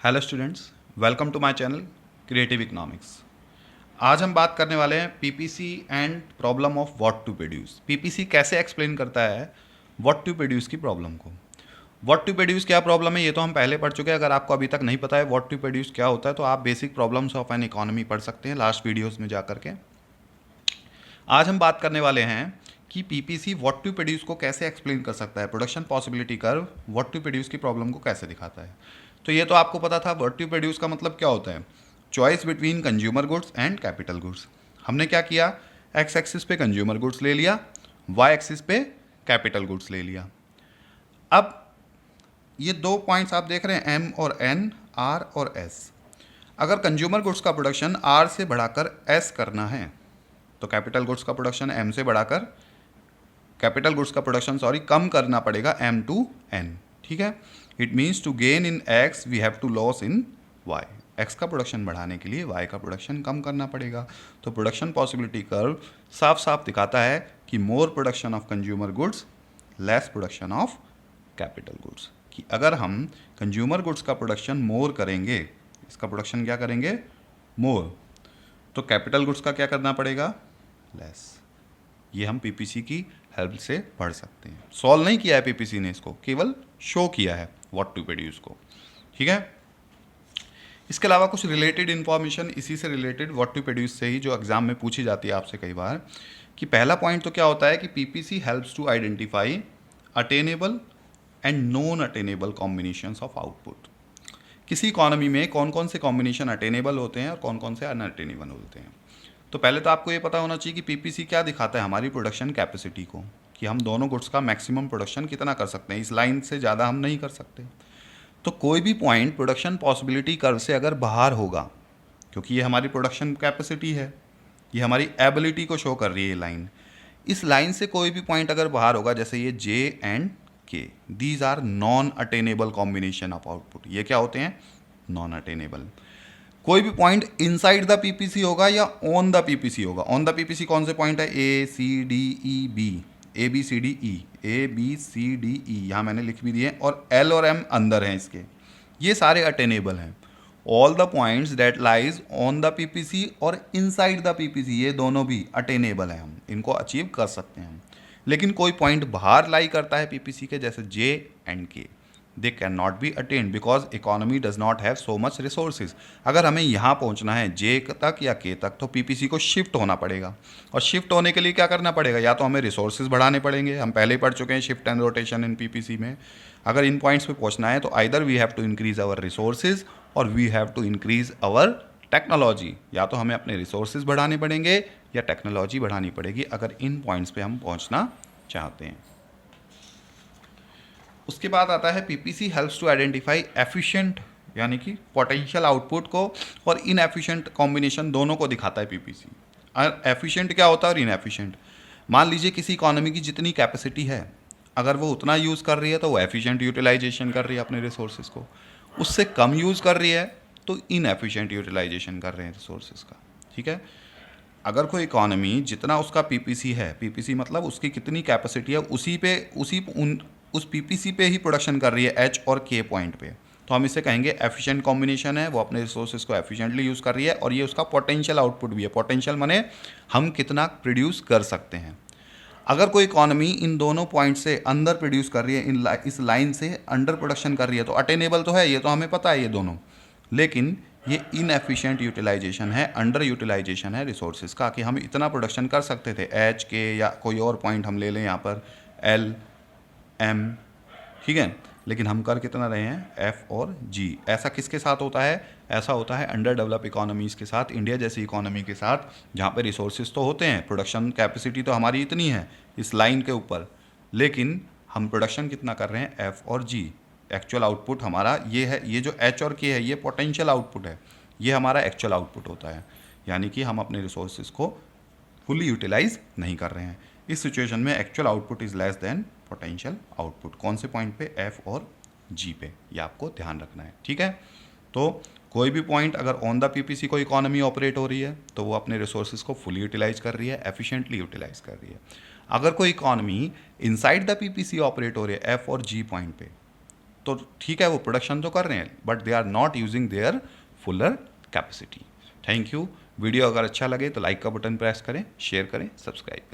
Hello students, welcome to my channel Creative Economics. आज हम बात करने वाले हैं PPC and problem of what to produce. PPC कैसे एक्सप्लेन करता है व्हाट टू प्रोड्यूस की प्रॉब्लम को। व्हाट टू प्रोड्यूस क्या प्रॉब्लम है ये तो हम पहले पढ़ चुके हैं। अगर आपको अभी तक नहीं पता है व्हाट टू प्रोड्यूस क्या होता है तो आप basic problems of an economy पढ़ सकते हैं लास्ट वीडियोज़ में जा करके। आज हम बात करने वाले हैं कि पीपीसी व्हाट टू प्रोड्यूस को कैसे एक्सप्लेन कर सकता है, production possibility curve what to produce की प्रॉब्लम को कैसे दिखाता है। तो ये तो आपको पता था, व्हाट टू प्रोड्यूस का मतलब क्या होता है, choice between consumer goods and capital goods. हमने क्या किया, एक्स एक्सिस पे कंज्यूमर गुड्स ले लिया, वाई एक्सिस पे कैपिटल गुड्स ले लिया। अब ये दो पॉइंट्स आप देख रहे हैं, एम और एन, आर और एस। अगर कंज्यूमर गुड्स का प्रोडक्शन आर से बढ़ाकर एस करना है तो कैपिटल गुड्स का प्रोडक्शन एम से बढ़ाकर कम करना पड़ेगा एम टू एन। ठीक है, it means to gain in X we have to loss in Y. X का प्रोडक्शन बढ़ाने के लिए वाई का प्रोडक्शन कम करना पड़ेगा। तो प्रोडक्शन पॉसिबिलिटी कर्व साफ साफ दिखाता है कि more production of consumer goods, less production of capital goods. कि अगर हम कंज्यूमर गुड्स का प्रोडक्शन मोर करेंगे, इसका प्रोडक्शन क्या करेंगे, मोर, तो कैपिटल गुड्स का क्या करना पड़ेगा, लेस। ये हम पीपीसी की हेल्प से पढ़ सकते हैं। सॉल्व नहीं किया है पीपीसी ने, इसको केवल शो किया है व्हाट टू प्रोड्यूस को। ठीक है, इसके अलावा कुछ रिलेटेड इन्फॉर्मेशन इसी से रिलेटेड व्हाट टू प्रोड्यूस से ही जो एग्जाम में पूछी जाती है आपसे कई बार, कि पहला पॉइंट तो क्या होता है कि PPC helps to identify attainable and non attainable combinations of output. किसी इकोनॉमी में कौन कौन से कॉम्बिनेशन अटेनेबल होते हैं और कौन कौन से अनअटेनेबल होते हैं। तो पहले तो आपको ये पता होना चाहिए कि पीपीसी क्या दिखाता है, हमारी प्रोडक्शन कैपेसिटी को, कि हम दोनों गुड्स का मैक्सिमम प्रोडक्शन कितना कर सकते हैं, इस लाइन से ज़्यादा हम नहीं कर सकते। तो कोई भी पॉइंट प्रोडक्शन पॉसिबिलिटी कर्व से अगर बाहर होगा, क्योंकि ये हमारी प्रोडक्शन कैपेसिटी है, ये हमारी एबिलिटी को शो कर रही है ये लाइन, इस लाइन से कोई भी पॉइंट अगर बाहर होगा, जैसे ये J and K, these are non attainable combination of output. ये क्या होते हैं, नॉन अटेनेबल। कोई भी पॉइंट इनसाइड द पीपीसी होगा या ऑन द पीपीसी होगा। ऑन द पीपीसी कौन से पॉइंट है, A C D E B, A B C D E, A B C D E, यहाँ मैंने लिख भी दिए, और एल और एम अंदर हैं इसके, ये सारे अटेनेबल हैं। All the points that lies on the PPC और इनसाइड द पीपीसी, ये दोनों भी अटेनेबल हैं, हम इनको अचीव कर सकते हैं। लेकिन कोई पॉइंट बाहर लाई करता है पीपीसी के, जैसे जे एंड के, they can not be attend because economy does not have so much resources. अगर हमें यहाँ पहुँचना है जे तक या के तक, तो पीपीसी को शिफ्ट होना पड़ेगा, और शिफ्ट होने के लिए क्या करना पड़ेगा, या तो हमें रिसोर्सेज बढ़ाने पड़ेंगे, हम पहले ही पढ़ चुके हैं shift and rotation in PPC में। अगर इन पॉइंट्स पे पहुँचना है तो either we have to increase our resources और we have to increase our technology, या तो हमें अपने रिसोर्सेज बढ़ाने पड़ेंगे या टेक्नोलॉजी बढ़ानी पड़ेगी अगर इन पॉइंट्स पे हम पहुँचना चाहते हैं। उसके बाद आता है PPC helps to identify efficient, यानी कि पोटेंशियल आउटपुट को और इनएफिशिएंट कॉम्बिनेशन दोनों को दिखाता है पीपीसी। एफिशिएंट क्या होता है और इनएफिशिएंट। मान लीजिए किसी इकोनॉमी की जितनी कैपेसिटी है, अगर वो उतना यूज़ कर रही है तो वो एफिशिएंट यूटिलाइजेशन कर रही है अपने रिसोर्सेज को, उससे कम यूज़ कर रही है तो इनएफिशिएंट यूटिलाइजेशन कर रहे हैं रिसोर्सेज का। ठीक है, अगर कोई इकोनॉमी जितना उसका पीपीसी है, पीपीसी मतलब उसकी कितनी कैपेसिटी है, उस पीपीसी पे ही प्रोडक्शन कर रही है एच और के पॉइंट पे, तो हम इसे कहेंगे एफिशिएंट कॉम्बिनेशन है, वो अपने रिसोर्सेज को एफिशिएंटली यूज़ कर रही है, और ये उसका पोटेंशियल आउटपुट भी है। पोटेंशियल माने हम कितना प्रोड्यूस कर सकते हैं। अगर कोई इकोनॉमी इन दोनों पॉइंट से अंदर प्रोड्यूस कर रही है, इस लाइन से अंडर प्रोडक्शन कर रही है, तो अटेनेबल तो है, ये तो हमें पता है ये दोनों, लेकिन ये इनएफिशिएंट यूटिलाइजेशन है, अंडर यूटिलाइजेशन है रिसोर्सेज का, कि हम इतना प्रोडक्शन कर सकते थे, एच के या कोई और पॉइंट हम ले लें यहाँ पर, एल एम, ठीक है, लेकिन हम कर कितना रहे हैं, एफ और जी। ऐसा किसके साथ होता है, ऐसा होता है अंडर डेवलप इकोनॉमीज़ के साथ, इंडिया जैसी इकोनॉमी के साथ, जहाँ पे रिसोर्सेज तो होते हैं, प्रोडक्शन कैपेसिटी तो हमारी इतनी है इस लाइन के ऊपर, लेकिन हम प्रोडक्शन कितना कर रहे हैं, एफ और जी। एक्चुअल आउटपुट हमारा ये है, ये जो एच और के है ये पोटेंशियल आउटपुट है, ये हमारा एक्चुअल आउटपुट होता है, यानी कि हम अपने रिसोर्सेज को फुली यूटिलाइज नहीं कर रहे हैं। इस सिचुएशन में actual output is less than potential output. कौन से पॉइंट पे, एफ और जी पे, ये आपको ध्यान रखना है। ठीक है, तो कोई भी पॉइंट अगर ऑन द पीपीसी कोई इकोनॉमी ऑपरेट हो रही है तो वो अपने रिसोर्सेज को फुली यूटिलाइज कर रही है, एफिशिएंटली यूटिलाइज कर रही है। अगर कोई economy inside the PPC operate हो रही है एफ और जी पॉइंट पे, तो ठीक है, वो प्रोडक्शन तो कर रहे हैं but they are not using their fuller capacity. Thank you. Video अगर अच्छा लगे तो लाइक का बटन प्रेस करें, शेयर करें, सब्सक्राइब करें।